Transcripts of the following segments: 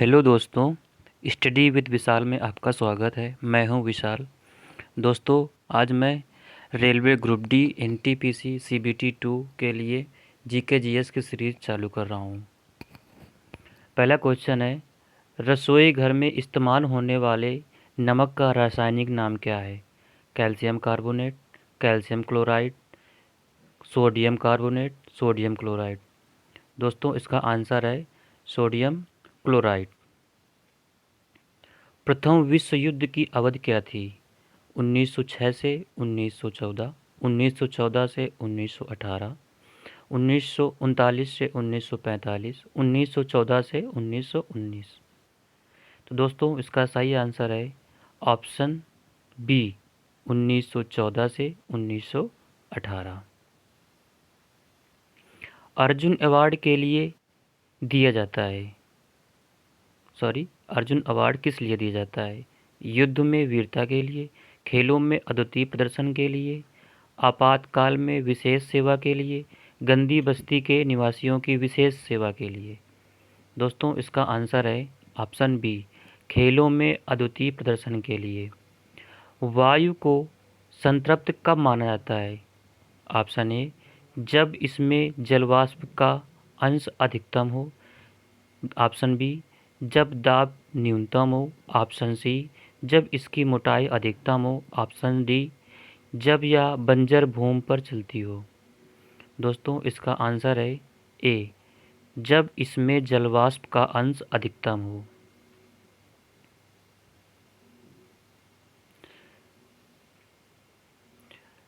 Hello दोस्तों, study with विशाल में आपका स्वागत है। मैं हूं विशाल। दोस्तों, आज मैं railway group D NTPC CBT 2 के लिए जीके जीएस की सीरीज चालू कर रहा हूं। पहला क्वेश्चन है, रसोई घर में इस्तेमाल होने वाले नमक का रासायनिक नाम क्या है? Calcium carbonate, calcium chloride, sodium carbonate, sodium chloride. दोस्तों, इसका आंसर है सोडियम क्लोराइड। प्रथम विश्व युद्ध की अवधि क्या थी? 1906 से 1914, 1914 से 1918, 1939 से 1945, 1914 से 1919। तो दोस्तों, इसका सही आंसर है ऑप्शन बी, 1914 से 1918। अर्जुन अवार्ड के लिए दिया जाता है अर्जुन अवार्ड किस लिए दिया जाता है? युद्ध में वीरता के लिए, खेलों में अद्वितीय प्रदर्शन के लिए, आपातकाल में विशेष सेवा के लिए, गंदी बस्ती के निवासियों की विशेष सेवा के लिए। दोस्तों, इसका आंसर है ऑप्शन बी, खेलों में अद्वितीय प्रदर्शन के लिए। वायु को संतृप्त कब माना जाता है? ऑप्शन ए, जब इसमें जलवाष्प का अंश अधिकतम हो। ऑप्शन बी, जब दाब न्यूनतम हो। ऑप्शन सी, जब इसकी मोटाई अधिकतम हो। ऑप्शन डी, जब यह बंजर भूमि पर चलती हो। दोस्तों, इसका आंसर है ए, जब इसमें जलवाष्प का अंश अधिकतम हो।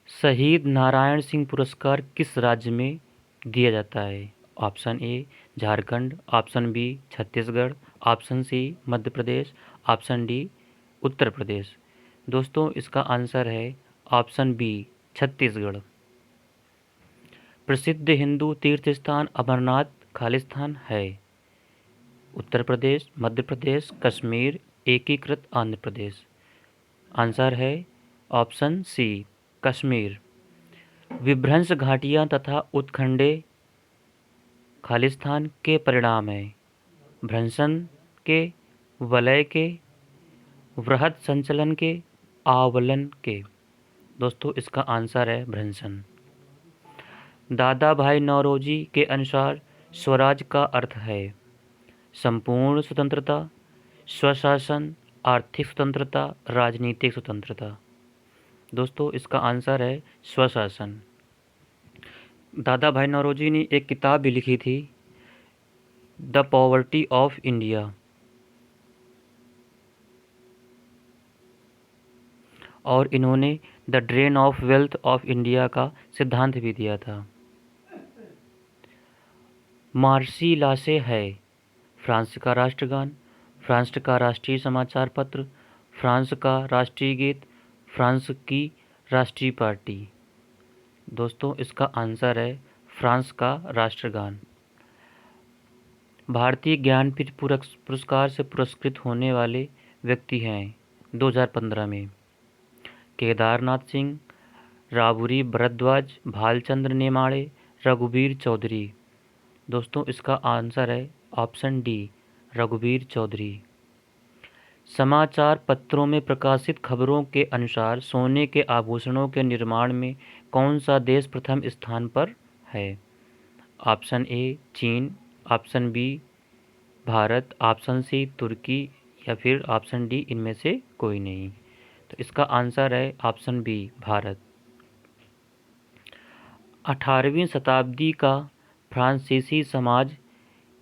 शहीद नारायण सिंह पुरस्कार किस राज्य में दिया जाता है? Option A, Jharkhand. Option B, Chhattisgarh. Option C, Madhya Pradesh. Option D, Uttar Pradesh. दोस्तों, इसका आंसर है ऑप्शन बी, छत्तीसगढ़। प्रसिद्ध हिंदू तीर्थ स्थान अमरनाथ खालिस्तान है? उत्तर प्रदेश, मध्य प्रदेश, कश्मीर, एकीकृत आंध्र प्रदेश। आंसर है ऑप्शन सी, कश्मीर। विभ्रंश घाटियाँ तथा उत्खंडे खालिस्तान के परिणाम हैं? भ्रंशन के, वलय के, वृहद संचलन के, आवलन के। दोस्तों, इसका आंसर है भ्रंशन। दादा भाई नौरोजी के अनुसार स्वराज का अर्थ है संपूर्ण स्वतंत्रता, स्वशासन, आर्थिक स्वतंत्रता, राजनीतिक स्वतंत्रता। दोस्तों, इसका आंसर है स्वशासन। दादा भाई नौरोजी ने एक किताब भी लिखी थी, द पॉवर्टी ऑफ इंडिया, और इन्होंने the drain of wealth of India का सिद्धांत भी दिया था। मार्सी लासे है फ्रांस का राष्ट्रगान, फ्रांस का राष्ट्रीय समाचार पत्र, फ्रांस का राष्ट्रीय गीत, फ्रांस की राष्ट्रीय पार्टी। दोस्तों, इसका आंसर है फ्रांस का राष्ट्रगान। भारतीय ज्ञानपीठ पुरस्कार से पुरस्कृत होने वाले व्यक्ति हैं 2015 में? केदारनाथ सिंह, राबुरी भरद्वाज, भालचंद्र नेमाड़े, रघुवीर चौधरी। दोस्तों, इसका आंसर है ऑप्शन डी, रघुवीर चौधरी। समाचार पत्रों में प्रकाशित खबरों के अनुसार सोने के आभूषणों के निर्माण में कौन सा देश प्रथम स्थान पर है? ऑप्शन ए, चीन। Option B, Bharat. Option C, तुर्की, या फिर ऑप्शन डी, इनमें से कोई नहीं। तो इसका आंसर है ऑप्शन बी, भारत। 18वीं शताब्दी का फ्रांसीसी समाज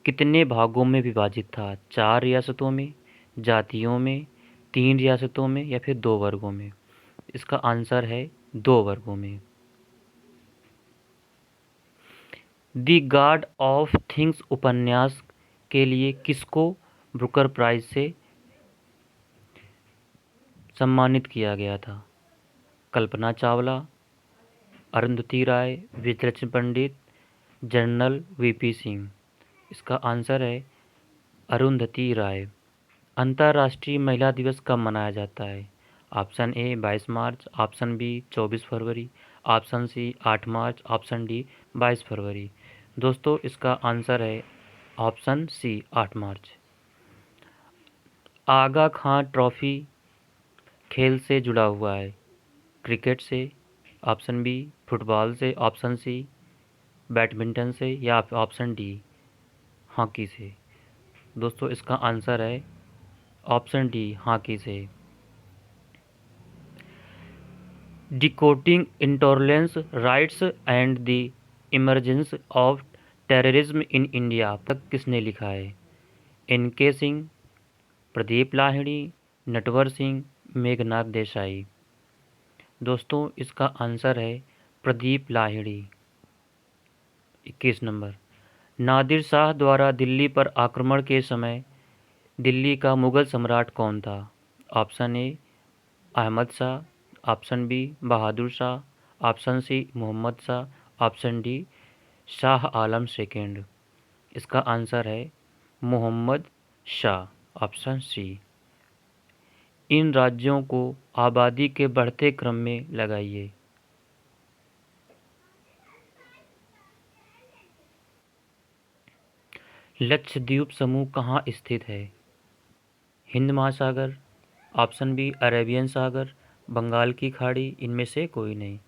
कितने भागों में विभाजित था? 4 रियासतों में, जातियों में, 3 रियासतों में, या फिर 2 वर्गों में? इसका आंसर है 2 वर्गों में। द गॉड ऑफ थिंग्स उपन्यास के लिए किसको बुकर प्राइज से सम्मानित किया गया था? कल्पना चावला, अरुंधति राय, विजयलक्ष्मी पंडित, जनरल वीपी सिंह। इसका आंसर है अरुंधति राय। अंतर्राष्ट्रीय महिला दिवस कब मनाया जाता है? ऑप्शन ए, 22 मार्च। ऑप्शन बी, 24 फरवरी। ऑप्शन सी, 8 मार्च। ऑप्शन डी, 22 फरवरी। दोस्तों, इसका आंसर है ऑप्शन सी, 8 मार्च। आगा खां ट्रॉफी खेल से जुड़ा हुआ है? क्रिकेट से, ऑप्शन बी फुटबॉल से, ऑप्शन सी बैडमिंटन से, या ऑप्शन डी हॉकी से। दोस्तों इसका आंसर है ऑप्शन डी हॉकी से। Decoding intolerance rights and the emergence of terrorism in India तक किसने लिखा है? एन.के. सिंह, प्रदीप लाहिड़ी, नटवर सिंह, मेघनाथ देसाई। दोस्तों इसका आंसर है प्रदीप लाहिड़ी। 21 नंबर। नादिर शाह द्वारा दिल्ली पर आक्रमण के समय दिल्ली का मुगल सम्राट कौन था? Option A Ahmad Shah, option B Bahadur Shah, option C Mohammad Shah, option D Shah Alam second. इसका आंसर है मोहम्मद शाह, ऑप्शन सी। इन राज्यों को आबादी के बढ़ते क्रम में लगाइए। लक्षद्वीप समूह कहाँ स्थित है? हिंद महासागर, ऑप्शन बी अरेबियन सागर, बंगाल की खाड़ी, इनमें से कोई नहीं।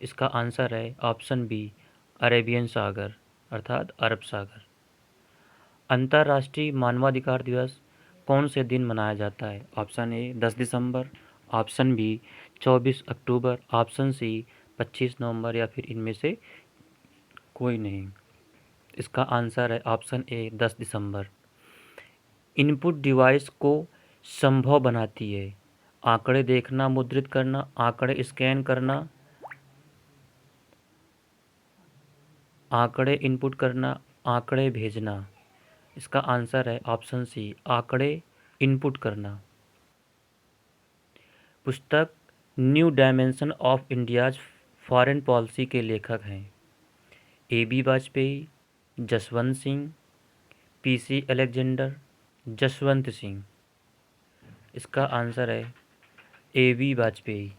इसका आंसर है ऑप्शन बी अरेबियन सागर अर्थात अरब सागर। अंतर्राष्ट्रीय मानवाधिकार दिवस कौन से दिन मनाया जाता है? ऑप्शन ए 10 दिसंबर, ऑप्शन बी 24 अक्टूबर, ऑप्शन सी 25 नवंबर, या फिर इनमें से कोई नहीं। इसका आंसर है ऑप्शन ए 10 दिसंबर। इनपुट डिवाइस को संभव बनाती है? आंकड़े देखना, मुद्रित करना, आंकड़े स्कैन करना, आंकड़े इनपुट करना, आंकड़े भेजना। इसका आंसर है ऑप्शन सी आंकड़े इनपुट करना। पुस्तक new dimension of India's foreign policy के लेखक हैं? ए.बी. वाजपेयी, जसवंत सिंह, पी.सी. अलेक्जेंडर, जसवंत सिंह। इसका आंसर है ए.बी. वाजपेयी।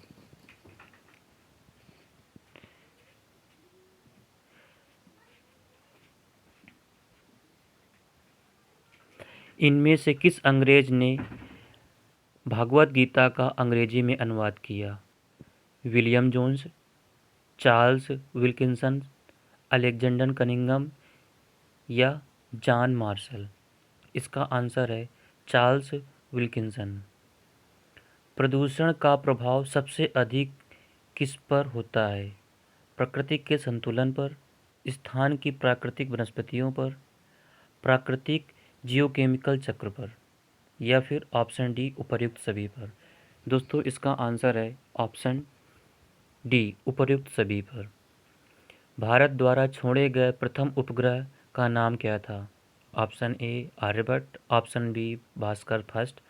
इनमें से किस अंग्रेज ने भागवत गीता का अंग्रेजी में अनुवाद किया? William Jones, Charles Wilkinson, Alexander Cunningham, या जॉन मार्शल। इसका आंसर है चार्ल्स विल्किंसन। प्रदूषण का प्रभाव सबसे अधिक किस पर होता है? प्रकृति के संतुलन पर, स्थान की प्राकृतिक वनस्पतियों पर, प्राकृतिक जियोकेमिकल चक्र पर, या फिर ऑप्शन डी उपर्युक्त सभी पर। दोस्तों इसका आंसर है ऑप्शन डी उपर्युक्त सभी पर। भारत द्वारा छोड़े गए प्रथम उपग्रह का नाम क्या था? Option A Aryabhata, option B Bhaskara first,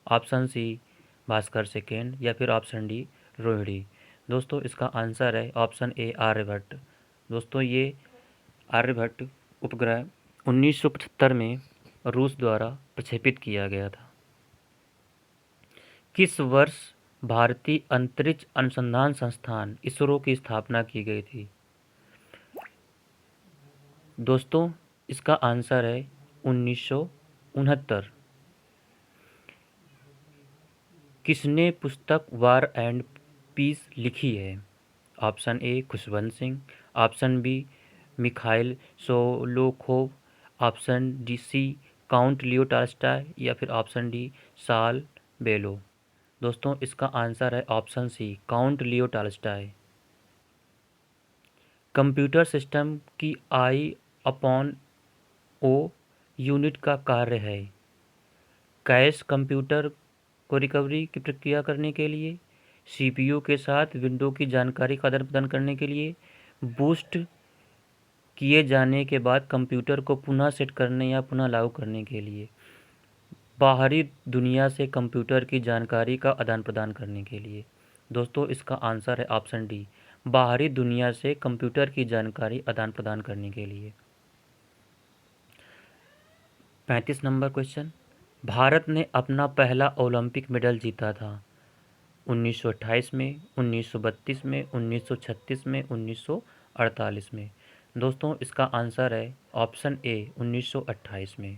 option C Bhaskara second, या फिर ऑप्शन डी रोहिणी। दोस्तों इसका आंसर है ऑप्शन ए आर्यभट्ट। दोस्तों ये आर्यभट्ट उपग्रह 1975 में रूस द्वारा प्रक्षेपित किया गया था। किस वर्ष भारतीय अंतरिक्ष अनुसंधान संस्थान इसरो की स्थापना की गई थी? दोस्तों इसका आंसर है 1969। किसने पुस्तक वार एंड पीस लिखी है? Option A Khushwant Singh, option B Mikhail Sholokhov, option D C count Leo Tolstoy, या फिर ऑप्शन डी साल बेलो। दोस्तों इसका आंसर है option C count Leo Tolstoy. Computer system की आई अपॉन ओ यूनिट का कार्य है? कैश कंप्यूटर को रिकवरी की प्रक्रिया करने के लिए, सीपीयू के साथ विंडो की जानकारी का आदान प्रदान करने के लिए, बूस्ट किए जाने के बाद कंप्यूटर को पुनः सेट करने या पुनः लागू करने के लिए, बाहरी दुनिया से कंप्यूटर की जानकारी का आदान प्रदान करने के लिए। दोस्तों इसका आंसर है ऑप्शन डी बाहरी दुनिया से कंप्यूटर की जानकारी आदान प्रदान करने के लिए। 35 नंबर क्वेश्चन। भारत ने अपना पहला ओलंपिक मेडल जीता था 1928 में, 1932 में, 1936 में, 1948 में। दोस्तों इसका आंसर है ऑप्शन ए 1928 में।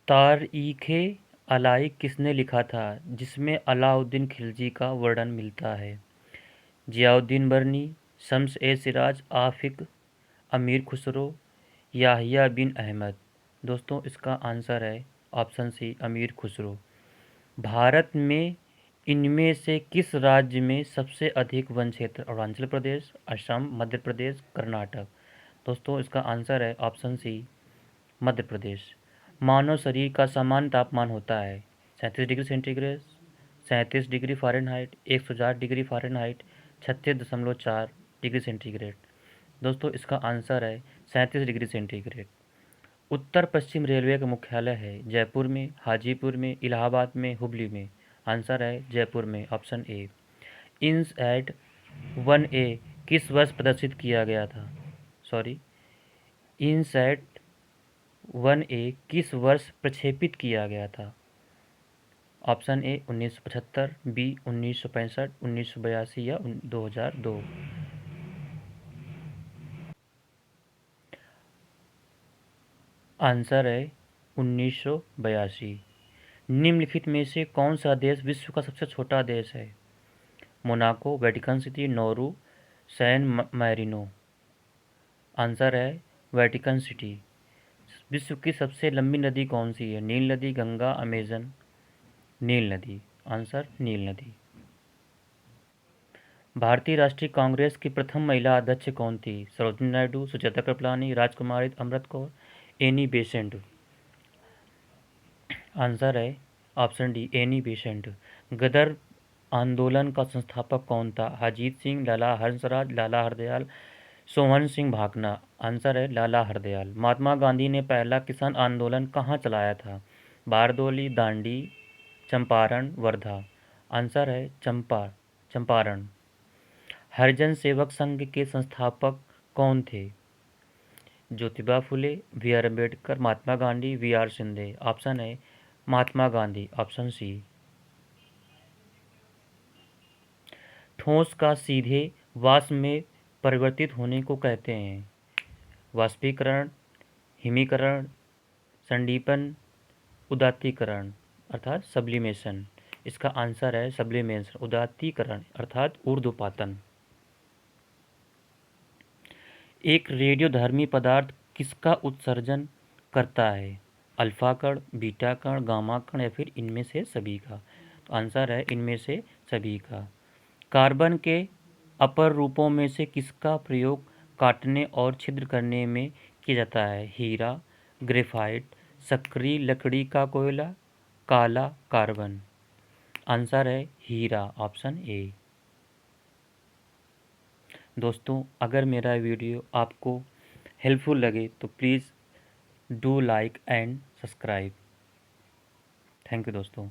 तारीख़ अलाइक किसने लिखा था जिसमें अलाउद्दीन खिलजी का वर्णन मिलता है? जियाउद्दीन बरनी, शम्स ए सिराज, आफिक, अमीर खुसरो, याहिया बिन अहमद। दोस्तों इसका आंसर है ऑप्शन सी, अमीर खुसरो। भारत में इनमें से किस राज्य में सबसे अधिक वन क्षेत्र? अरुणाचल प्रदेश, असम, मध्य प्रदेश, कर्नाटक। दोस्तों इसका आंसर है ऑप्शन सी, मध्य प्रदेश। मानव शरीर का सामान्य तापमान होता है 37 degree centigrade, 37 degree Fahrenheit, 104 degree Fahrenheit, 36.4 degree centigrade. दोस्तों इसका आंसर है 37 डिग्री सेंटीग्रेड। उत्तर पश्चिम रेलवे का मुख्यालय है जयपुर में, हाजीपुर में, इलाहाबाद में, हुबली में। आंसर है जयपुर में, ऑप्शन ए। इनसैट 1A किस वर्ष प्रदर्शित किया गया था? सॉरी, इनसैट 1A किस वर्ष प्रक्षेपित किया गया था? ऑप्शन ए 1975, बी 1965, 1982 या 2002। आंसर है 1982। निम्नलिखित में से कौन सा देश विश्व का सबसे छोटा देश है? Monaco, Vatican City, Nauru, San Marino. Answer है वेटिकन सिटी। विश्व की सबसे लंबी नदी कौन सी है? नील नदी, गंगा, अमेजन। नील नदी। आंसर नील नदी। भारतीय राष्ट्रीय कांग्रेस की प्रथम महिला अध्यक्ष कौन थी? सरोजिनी नायडू, सुचेता कृपलानी, राजकुमारी Amrit Kaur, Annie Besant. Answer है ऑप्शन डी, एनी बेसेंट। गदर आंदोलन का संस्थापक कौन था? अजीत सिंह, लाला हंसराज, लाला हरदयाल, सोहन सिंह भाकना। आंसर है लाला हरदयाल। महात्मा गांधी ने पहला किसान आंदोलन कहाँ चलाया था? बारदोली, दांडी, चंपारण, वर्धा। आंसर है चंपारण। हरिजन सेवक संघ के संस्थापक कौन थे? Jyotiba Phule, B R Ambedkar, Mahatma Gandhi, V R Shinde. Option है महात्मा गांधी, ऑप्शन सी। ठोस का सीधे वाष्प में परिवर्तित होने को कहते हैं? वाष्पीकरण, हिमीकरण, संडीपन, उदात्तीकरण अर्थात सब्लिमेशन। इसका आंसर है सब्लिमेशन, उदात्तीकरण अर्थात ऊर्ध्वपातन। एक रेडियोधर्मी पदार्थ किसका उत्सर्जन करता है? अल्फा कण, बीटा कण, गामा कण या फिर इनमें से सभी का? तो आंसर है इनमें से सभी का। कार्बन के अपर रूपों में से किसका प्रयोग काटने और छिद्र करने में किया जाता है? हीरा, ग्रेफाइट, सक्रिय लकड़ी का कोयला, काला कार्बन। आंसर है हीरा, ऑप्शन ए। दोस्तों अगर मेरा वीडियो आपको हेल्पफुल लगे तो please do like and subscribe. Thank you दोस्तों।